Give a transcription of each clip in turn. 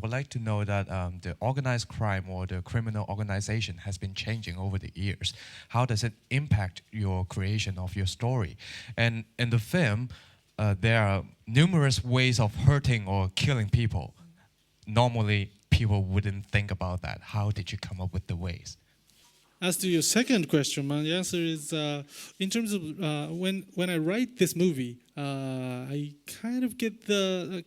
would like to know that the organized crime or the criminal organization has been changing over the years. How does it impact your creation of your story? And in the film, there are numerous ways of hurting or killing people. Normally, people wouldn't think about that. How did you come up with the ways? As to your second question, my answer is in terms of when I write this movie, I kind of take the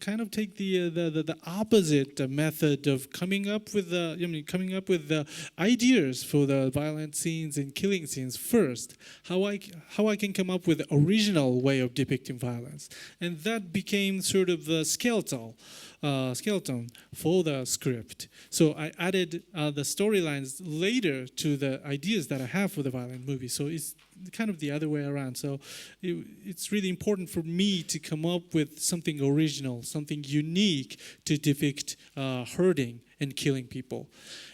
opposite method of coming up with the ideas for the violent scenes and killing scenes first. How I can come up with the original way of depicting violence, and that became sort of the skeleton for the script. So I added the storylines later to the ideas that I have for the violent movie. So it's kind of the other way around. So it's really important for me to come up with something original, something unique to depict hurting and killing people.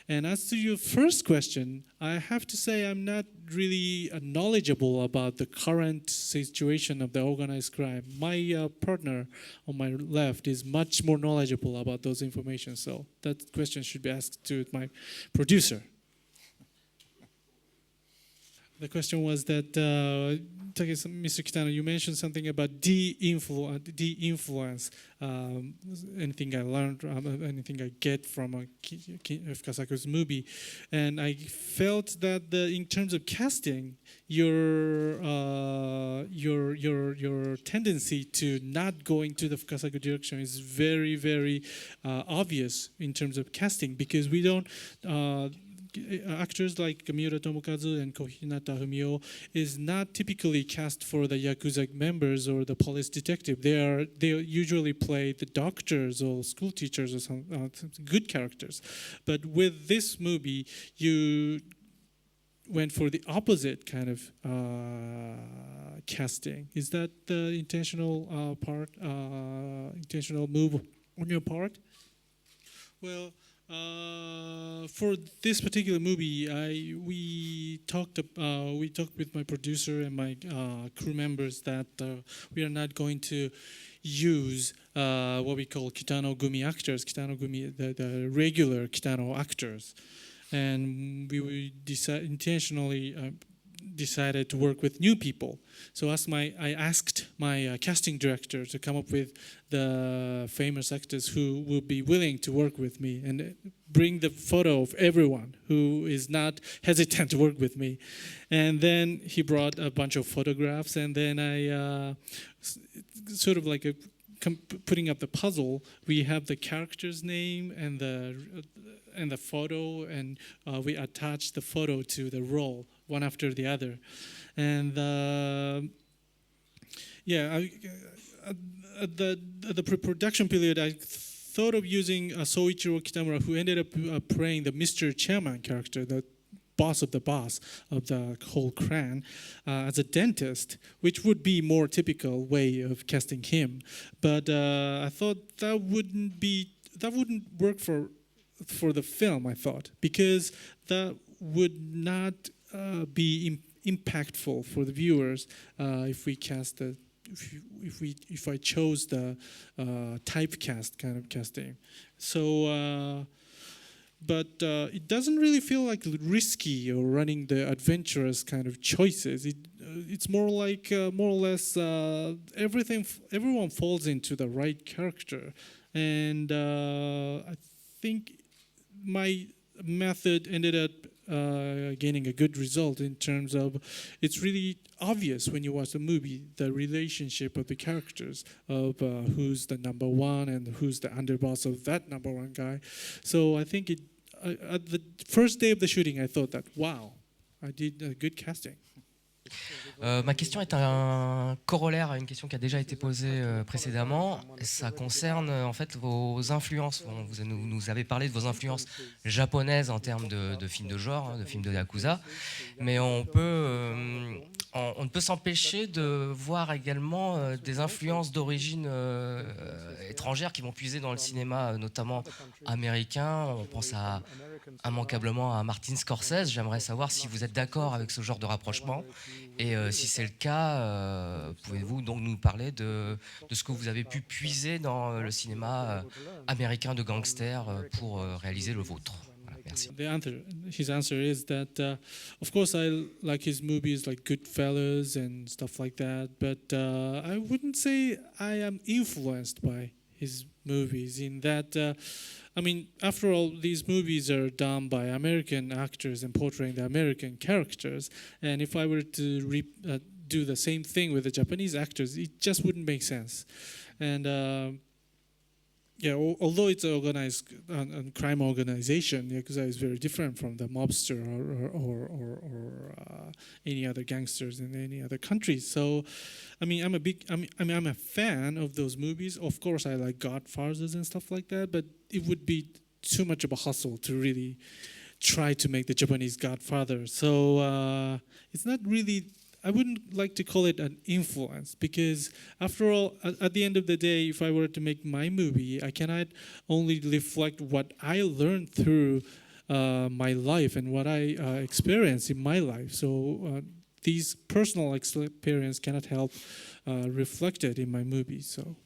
And as to your first question, I have to say I'm not really knowledgeable about the current situation of the organized crime. My partner on my left is much more knowledgeable about those information. So that question should be asked to my producer. The question was that, Mr. Kitano, you mentioned something about de-influence. Anything I learned, anything I get from Fukasaku's movie. And I felt that in terms of casting, your tendency to not going to the Fukasaku direction is very, very obvious in terms of casting, because we don't... actors like Miura Tomokazu and Kohinata Fumio is not typically cast for the Yakuza members or the police detective. They usually play the doctors or school teachers or some good characters. But with this movie, you went for the opposite kind of casting. Is that the intentional intentional move on your part? Well, for this particular movie, we talked with my producer and my crew members that we are not going to use what we call Kitano Gumi actors, the regular Kitano actors, and we intentionally decided to work with new people. So I asked my casting director to come up with the famous actors who would be willing to work with me and bring the photo of everyone who is not hesitant to work with me. And then he brought a bunch of photographs, and then I sort of like putting up the puzzle. We have the character's name and the photo, and we attach the photo to the role one after the other. And at the pre-production period, I thought of using Soichiro Kitamura, who ended up playing the Mr. Chairman character, the boss of the whole clan, as a dentist, which would be more typical way of casting him. But I thought that wouldn't work for the film, I thought, because that would not be impactful for the viewers if I chose the typecast kind of casting. So, but it doesn't really feel like risky or running the adventurous kind of choices. It's more like more or less everyone falls into the right character, and I think my method ended up gaining a good result in terms of it's really obvious when you watch the movie, the relationship of the characters of who's the number one and who's the underboss of that number one guy. So I think at the first day of the shooting, I thought that, wow, I did a good casting. Ma question est un corollaire à une question qui a déjà été posée précédemment. Ça concerne en fait vos influences. Vous nous avez parlé de vos influences japonaises en termes de films de genre, de films de Yakuza, mais on peut on ne peut s'empêcher de voir également des influences d'origine étrangère qui vont puiser dans le cinéma, notamment américain. On pense immanquablement à Martin Scorsese. J'aimerais savoir si vous êtes d'accord avec ce genre de rapprochement. Et si c'est le cas, pouvez-vous donc nous parler de ce que vous avez pu puiser dans le cinéma américain de gangsters pour réaliser le vôtre? Voilà, merci. His answer is that, of course, I like his movies like Goodfellas and stuff like that, but I wouldn't say I am influenced by his movies in that, I mean, after all, these movies are done by American actors and portraying the American characters, and if I were to do the same thing with the Japanese actors, it just wouldn't make sense. And yeah, although it's an organized crime organization, Yakuza is very different from the mobster or any other gangsters in any other countries. So, I mean, I'm a fan of those movies. Of course, I like Godfathers and stuff like that, but it would be too much of a hustle to really try to make the Japanese Godfather. So it's not really. I wouldn't like to call it an influence because, after all, at the end of the day, if I were to make my movie, I cannot only reflect what I learned through my life and what I experienced in my life. So these personal experience cannot help reflected in my movie. So